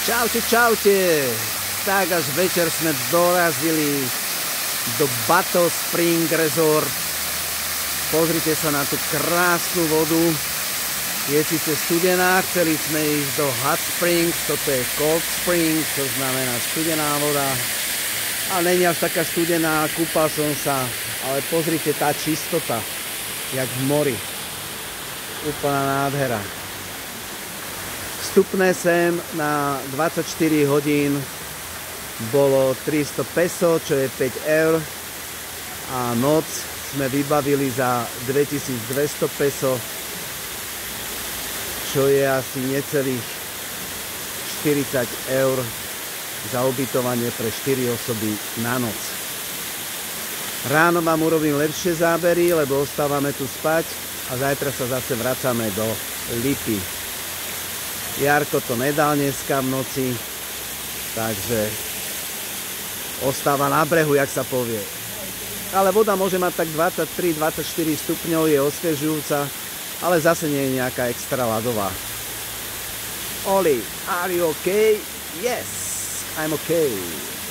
Čaute, čaute. Tak až večer sme dorazili do Battle Spring Resort. Pozrite sa na tú krásnu vodu. Je síce studená, chceli sme ísť do Hot Springs, toto je Cold Springs, to znamená studená voda. A není až taká studená, kúpal som sa, ale pozrite tá čistota, jak v mori. Úplná nádhera. Vstupné sem na 24 hodín bolo 300 peso, čo je 5 eur. A noc sme vybavili za 2200 peso, čo je asi necelých 40 eur za ubytovanie pre 4 osoby na noc. Ráno vám urobím lepšie zábery, lebo ostávame tu spať a zajtra sa zase vracame do Lipy. Jarko to nedal dneska v noci, takže ostáva na brehu, jak sa povie. Ale voda môže mať tak 23-24 stupňov, je osviežujúca, ale zase nie je nejaká extra ľadová. Oli, are you okay? Yes, I'm okay.